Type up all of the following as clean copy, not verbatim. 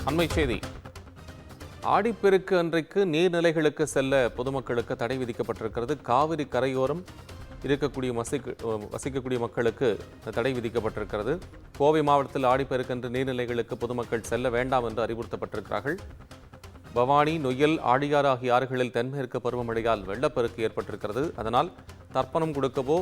அண்மை செய்தி. ஆடிப்பெருக்கு அன்றைக்கு நீர்நிலைகளுக்கு செல்ல பொதுமக்களுக்கு தடை விதிக்கப்பட்டிருக்கிறது. காவிரி கரையோரம் இருக்கக்கூடிய வசிக்கக்கூடிய மக்களுக்கு தடை விதிக்கப்பட்டிருக்கிறது. கோவை மாவட்டத்தில் ஆடிப்பெருக்கு அன்று நீர்நிலைகளுக்கு பொதுமக்கள் செல்ல வேண்டாம் என்று அறிவுறுத்தப்பட்டிருக்கிறார்கள். பவானி, நொய்யல், ஆழியாறு ஆகிய ஆறுகளில் தென்மேற்கு பருவமழையால் வெள்ளப்பெருக்கு ஏற்பட்டிருக்கிறது. அதனால் தர்ப்பணம் கொடுக்கவோ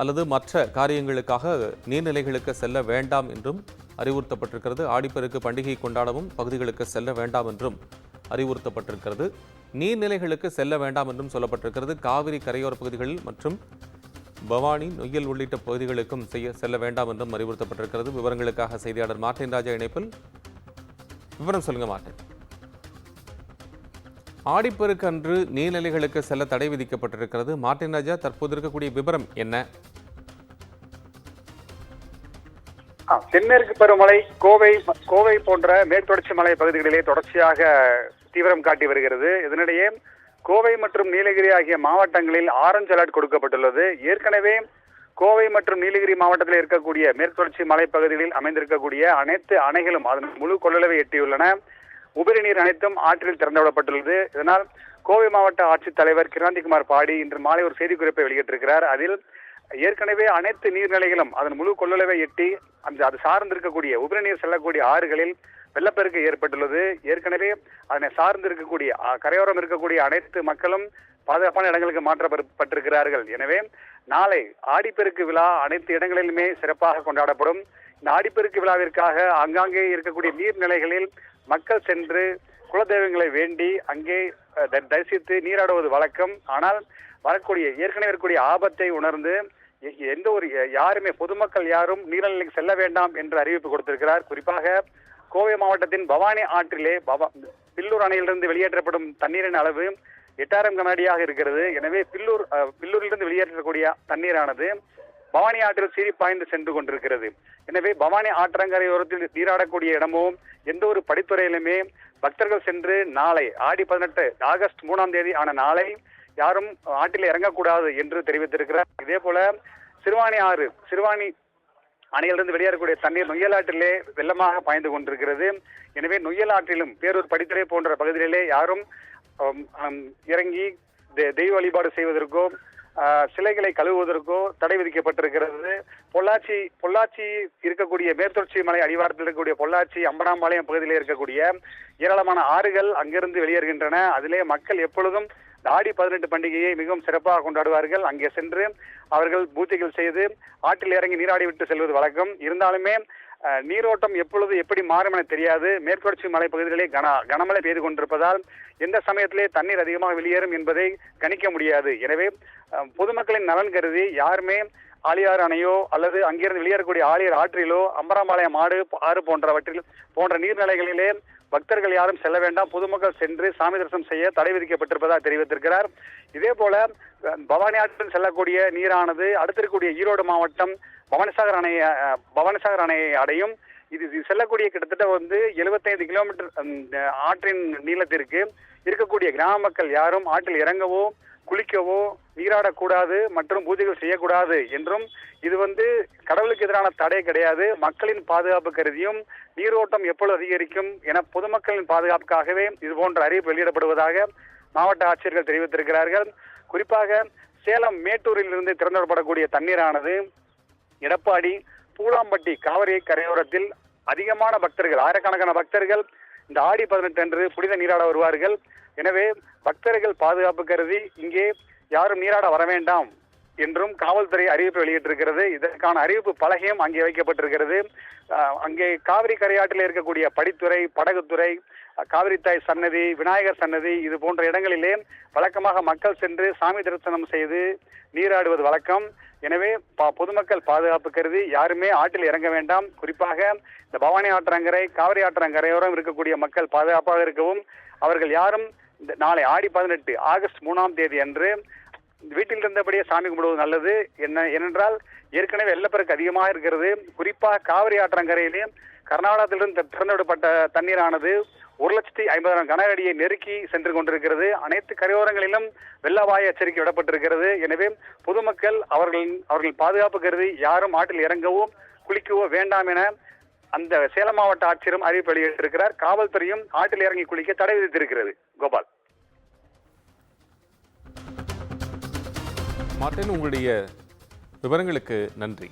அல்லது மற்ற காரியங்களுக்காக நீர்நிலைகளுக்கு செல்ல வேண்டாம் என்றும் அறிவுறுத்தப்பட்டிருக்கிறது. ஆடிப்பெருக்கு பண்டிகை கொண்டாடவும் பகுதிகளுக்கு செல்ல வேண்டாம் என்றும் அறிவுறுத்தப்பட்டிருக்கிறது. நீர்நிலைகளுக்கு செல்ல வேண்டாம் என்றும் சொல்லப்பட்டிருக்கிறது. காவிரி கரையோர பகுதிகளில் மற்றும் பவானி, நொய்யல் உள்ளிட்ட பகுதிகளுக்கும் செல்ல வேண்டாம் என்றும் அறிவுறுத்தப்பட்டிருக்கிறது. விவரங்களுக்காக செய்தியாளர் மார்ட்டின் ராஜா இணைப்பில். விவரம் சொல்லுங்க மார்ட்டின். ஆடிப்பெருக்கு அன்று நீர்நிலைகளுக்கு செல்ல தடை விதிக்கப்பட்டிருக்கிறது. மார்ட்டின் ராஜா, தற்போது இருக்கக்கூடிய விவரம் என்ன? தென்மேற்கு பருவமழை கோவை போன்ற மேற்கு தொடர்ச்சி மலை பகுதிகளிலே தொடர்ச்சியாக தீவிரம் காட்டி வருகிறது. இதனிடையே கோவை மற்றும் நீலகிரி ஆகிய மாவட்டங்களில் ஆரஞ்சு அலர்ட் கொடுக்கப்பட்டுள்ளது. ஏற்கனவே கோவை மற்றும் நீலகிரி மாவட்டத்தில் இருக்கக்கூடிய மேற்கு தொடர்ச்சி மலை பகுதிகளில் அமைந்திருக்கக்கூடிய அனைத்து அணைகளும் அதன் முழு கொள்ளளவை எட்டியுள்ளன. உபரி நீர் அனைத்தும் ஆற்றில் திறந்துவிடப்பட்டுள்ளது. இதனால் கோவை மாவட்ட ஆட்சித்தலைவர் கிராந்திகுமார் பாடி இன்று மாலை ஒரு செய்திக்குறிப்பை வெளியிட்டிருக்கிறார். அதில் ஏற்கனவே அனைத்து நீர்நிலைகளும் அதன் முழு கொள்ளளவை எட்டி அது சார்ந்திருக்கக்கூடிய உபரி நீர் செல்லக்கூடிய ஆறுகளில் வெள்ளப்பெருக்கு ஏற்பட்டுள்ளது. ஏற்கனவே அதனை சார்ந்து இருக்கக்கூடிய கரையோரம் இருக்கக்கூடிய அனைத்து மக்களும் பாதுகாப்பான இடங்களுக்கு மாற்றப்பட்டிருக்கிறார்கள். எனவே நாளை ஆடிப்பெருக்கு விழா அனைத்து இடங்களிலுமே சிறப்பாக கொண்டாடப்படும். இந்த ஆடிப்பெருக்கு விழாவிற்காக ஆங்காங்கே இருக்கக்கூடிய நீர்நிலைகளில் மக்கள் சென்று குலதெய்வங்களை வேண்டி அங்கே தரிசித்து நீராடுவது வழக்கம். ஆனால் ஏற்கனவே இருக்கக்கூடிய ஆபத்தை உணர்ந்து யாருமே பொதுமக்கள் யாரும் நீர்நிலைக்கு செல்ல வேண்டாம் என்று அறிவிப்பு கொடுத்திருக்கிறார். குறிப்பாக கோவை மாவட்டத்தின் பவானி ஆற்றிலே பில்லூர் அணையிலிருந்து வெளியேற்றப்படும் தண்ணீரின் அளவு 8000 கனஅடியாக இருக்கிறது. எனவே பில்லூரிலிருந்து வெளியேற்றக்கூடிய தண்ணீரானது பவானி ஆற்றில் சீறி பாய்ந்து சென்று கொண்டிருக்கிறது. எனவே பவானி ஆற்றங்கரையோரத்தில் நீராடக்கூடிய இடமோ எந்த ஒரு படித்துறையிலுமே பக்தர்கள் சென்று நாளை ஆடி 18 ஆகஸ்ட் 3ஆம் தேதி ஆன நாளை யாரும் ஆற்றில் இறங்கக்கூடாது என்று தெரிவித்திருக்கிறார். இதே போல சிறுவாணி அணையிலிருந்து வெளியேறக்கூடிய தண்ணீர் நொய்யல் ஆற்றிலே வெள்ளமாக பாய்ந்து கொண்டிருக்கிறது. எனவே நொய்யல் ஆற்றிலும் பேரூர் படித்துறை போன்ற பகுதிகளிலே யாரும் இறங்கி தெய்வ வழிபாடு செய்வதற்கோ சிலைகளை கழுவுவதற்கோ தடை விதிக்கப்பட்டிருக்கிறது. பொள்ளாச்சி இருக்கக்கூடிய மேற்தொடர்ச்சி மலை அடிவாரத்தில் இருக்கக்கூடிய பொள்ளாச்சி, அம்பனாம்பாளையம் பகுதியில் இருக்கக்கூடிய ஏராளமான ஆறுகள் அங்கிருந்து வெளியேறுகின்றன. அதிலே மக்கள் எப்பொழுதும் ஆடி 18 பண்டிகையை மிகவும் சிறப்பாக கொண்டாடுவார்கள். அங்கே சென்று அவர்கள் பூஜைகள் செய்து ஆற்றில் இறங்கி நீராடி விட்டு செல்வது வழக்கம். இருந்தாலுமே நீரோட்டம் எப்பொழுது எப்படி மாறும் என தெரியாது. மேற்குதொடர்ச்சி மலை பகுதிகளிலே கனமழை பெய்து கொண்டிருப்பதால் எந்த சமயத்திலே தண்ணீர் அதிகமாக வெளியேறும் என்பதை கணிக்க முடியாது. எனவே பொதுமக்களின் நலன் கருதி யாருமே ஆழியாறு அணையோ அல்லது அங்கிருந்து வெளியேறக்கூடிய ஆழியார் ஆற்றிலோ அம்பராம்பாளையம் ஆறு போன்ற நீர்நிலைகளிலே பக்தர்கள் யாரும் செல்ல வேண்டாம். பொதுமக்கள் சென்று சாமி தரிசனம் செய்ய தடை விதிக்கப்பட்டிருப்பதாக தெரிவித்திருக்கிறார். இதே போல பவானி ஆற்றில் செல்லக்கூடிய நீரானது அடுத்திருக்கக்கூடிய ஈரோடு மாவட்டம் பவானிசாகர் அணையை அடையும். இது செல்லக்கூடிய கிட்டத்தட்ட 75 கிலோமீட்டர் ஆற்றின் நீளத்திற்கு இருக்கக்கூடிய கிராம மக்கள் யாரும் ஆற்றில் இறங்கவோ குளிக்கவோ நீராடக்கூடாது மற்றும் பூஜைகள் செய்யக்கூடாது என்றும் இது கடவுளுக்கு எதிரான தடை கிடையாது. மக்களின் பாதுகாப்பு கருதியும் நீரோட்டம் எப்பொழுது அதிகரிக்கும் என பொதுமக்களின் பாதுகாப்புக்காகவே இது போன்ற அறிவிப்பு வெளியிடப்படுவதாக மாவட்ட ஆட்சியர்கள் தெரிவித்திருக்கிறார்கள். குறிப்பாக சேலம் மேட்டூரில் இருந்து திறந்துவிடப்படக்கூடிய தண்ணீரானது எடப்பாடி, பூலாம்பட்டி காவிரி கரையோரத்தில் அதிகமான பக்தர்கள், ஆயிரக்கணக்கான பக்தர்கள் இந்த ஆடி 18 அன்று புனித நீராட வருவார்கள். எனவே பக்தர்கள் பாதுகாப்பு கருதி இங்கே யாரும் நீராட வர வேண்டாம் என்றும் காவல்துறை அறிவிப்பு வெளியிட்டிருக்கிறது. இதற்கான அறிவிப்பு பலகையும் அங்கே வைக்கப்பட்டிருக்கிறது. அங்கே காவிரி கரையாற்றில் இருக்கக்கூடிய படித்துறை, படகுத்துறை, காவிரி தாய் சன்னதி, விநாயகர் சன்னதி இது போன்ற இடங்களிலே வழக்கமாக மக்கள் சென்று சாமி தரிசனம் செய்து நீராடுவது வழக்கம். எனவே பொதுமக்கள் பாதுகாப்பு கருதி யாருமே ஆற்றில் இறங்க வேண்டாம். குறிப்பாக இந்த பவானி ஆற்றங்கரை, காவிரி ஆற்றங்கரையோரம் இருக்கக்கூடிய மக்கள் பாதுகாப்பாக இருக்கவும் அவர்கள் யாரும் நாளை ஆடி 18 ஆகஸ்ட் 3ஆம் தேதி அன்று வீட்டில் இருந்தபடியே சாமி கும்பிடுவது நல்லது. ஏனென்றால் ஏற்கனவே வெள்ளப்பெருக்கு அதிகமாக இருக்கிறது. குறிப்பாக காவிரி ஆற்றங்கரையிலே கர்நாடகத்திலிருந்து திறந்துவிடப்பட்ட தண்ணீரானது 1,50,000 கனஅடியை நெருக்கி சென்று கொண்டிருக்கிறது. அனைத்து கரையோரங்களிலும் வெள்ளவாய எச்சரிக்கை விடப்பட்டிருக்கிறது. எனவே பொதுமக்கள் அவர்கள் பாதுகாப்பு கருதி யாரும் ஆற்றில் இறங்கவோ குளிக்கவோ வேண்டாம் என அந்த சேலம் மாவட்ட ஆட்சியரும் அறிவிப்பு வெளியிட்டிருக்கிறார். காவல்துறையும் ஆற்றில் இறங்கி குளிக்க தடை விதித்திருக்கிறது. கோபால். மார்ட்டின், உங்களுடைய விவரங்களுக்கு நன்றி.